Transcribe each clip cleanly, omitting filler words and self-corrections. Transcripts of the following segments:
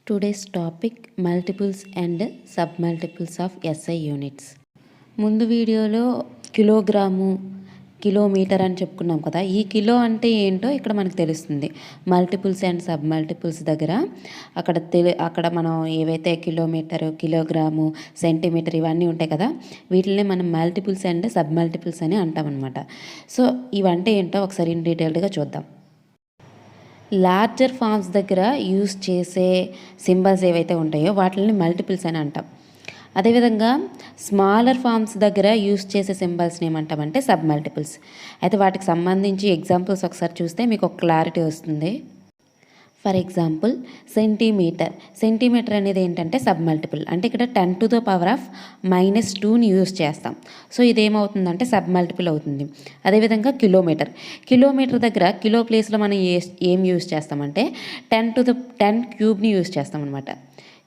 Today's topic multiples and submultiples of SI units. ముందు వీడియోలో kilogram kilometre అని చెప్పుకున్నాం కదా. ఈ కిలో అంటే ఏంటో ఇక్కడ మనకు తెలుస్తుంది. మల్టిపుల్స్ అండ్ సబ్ మల్టిపుల్స్ దగ్గర అక్కడ మనం ఏవైతే కిలోమీటరు, కిలోగ్రాము, సెంటీమీటర్ ఇవన్నీ ఉంటాయి కదా, వీటిని మనం మల్టిపుల్స్ అండ్ సబ్ మల్టిపుల్స్ అని అంటాం అనమాట. సో ఇవంటే ఏంటో ఒకసారి ఇన్ డీటెయిల్డ్గా చూద్దాం. లార్జర్ ఫామ్స్ దగ్గర యూస్ చేసే సింబల్స్ ఏవైతే ఉంటాయో వాటిని మల్టిపుల్స్ అని అంటాం. అదేవిధంగా స్మాలర్ ఫామ్స్ దగ్గర యూస్ చేసే సింబల్స్ని ఏమంటామంటే సబ్ మల్టిపుల్స్. అయితే వాటికి సంబంధించి ఎగ్జాంపుల్స్ ఒకసారి చూస్తే మీకు ఒక క్లారిటీ వస్తుంది. ఫర్ ఎగ్జాంపుల్ సెంటీమీటర్ అనేది ఏంటంటే సబ్ మల్టిపుల్. అంటే ఇక్కడ 10⁻⁻2ని యూజ్ చేస్తాం. సో ఇదేమవుతుందంటే సబ్ మల్టిపుల్ అవుతుంది. అదేవిధంగా కిలోమీటర్ దగ్గర కిలో ప్లేస్లో మనం ఏం యూజ్ చేస్తామంటే 10 క్యూబ్ని యూజ్ చేస్తాం అనమాట.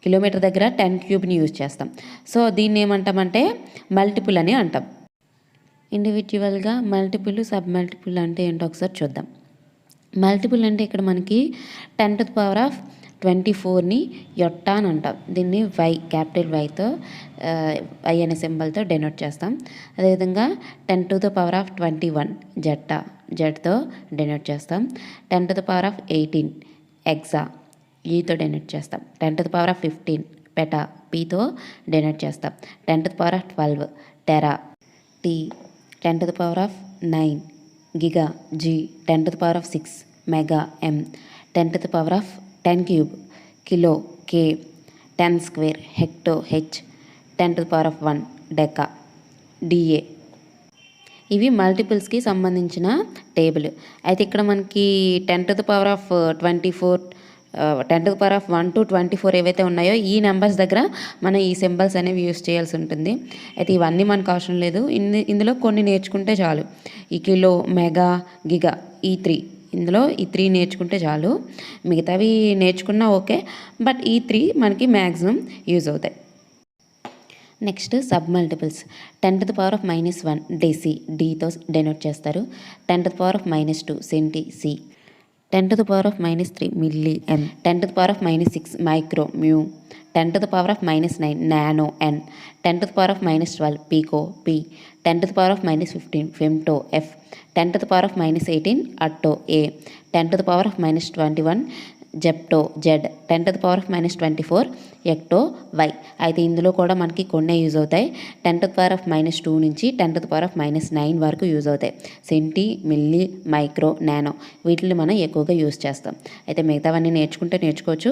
కిలోమీటర్ దగ్గర 10 క్యూబ్ని యూజ్ చేస్తాం. సో దీన్ని ఏమంటామంటే మల్టిపుల్ అని అంటాం. ఇండివిజువల్గా మల్టిపుల్, సబ్ మల్టిపుల్ అంటే ఏంటో ఒకసారి చూద్దాం. మల్టిపుల్ అంటే ఇక్కడ మనకి 10⁻24ని యొట్టా అని అంటాం. దీన్ని క్యాపిటల్ వైతో వై అనే సింబల్తో డెనోట్ చేస్తాం. అదేవిధంగా 10⁻21 జెడ్తో డెనోట్ చేస్తాం. 10⁻18 ఎగ్జా ఈతో డెనోట్ చేస్తాం. 10⁻15 పెటా పీతో డెనోట్ చేస్తాం. 10⁻12 tera T. 10⁻9 giga G. 10⁻6 mega M. 10⁻10 cube kilo K. 10 square hecto H. 10⁻1 deca D A. ఇవి మల్టిపుల్స్కి సంబంధించిన టేబుల్. అయితే ఇక్కడ మనకి 10⁻24 10⁻1 to 24 ఏవైతే ఉన్నాయో ఈ నెంబర్స్ దగ్గర మనం ఈ సింబల్స్ అనేవి యూస్ చేయాల్సి ఉంటుంది. అయితే ఇవన్నీ మనకు అవసరం లేదు. ఇందులో కొన్ని నేర్చుకుంటే చాలు. ఈ కిలో, మెగా, గిగా ఈ 3 ఇందులో ఈ 3 నేర్చుకుంటే చాలు. మిగతావి నేర్చుకున్నా ఓకే, బట్ ఈ 3 మనకి మ్యాక్సిమం యూజ్ అవుతాయి. Next sub multiples. 10⁻−1 డెసి డీతో డెనోట్ చేస్తారు. 10⁻−2 centi C. 10⁻−3 milli M. 10⁻−6 micro mu. 10⁻−9 nano N. 10⁻−12 pico P. 10⁻−15 femto F. 10⁻−18 atto A. 10⁻−21 zepto Z. 10⁻−24 yocto Y. అయితే ఇందులో కూడా మనకి కొన్ని యూజ్ అవుతాయి. 10⁻−2 నుంచి 10⁻−9 వరకు యూజ్ అవుతాయి. సెంటీ, మిల్లీ, మైక్రో, నానో వీటిని మనం ఎక్కువగా యూజ్ చేస్తాం. అయితే మిగతావన్నీ నేర్చుకోవచ్చు,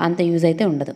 అంత యూజ్ అయితే ఉండదు.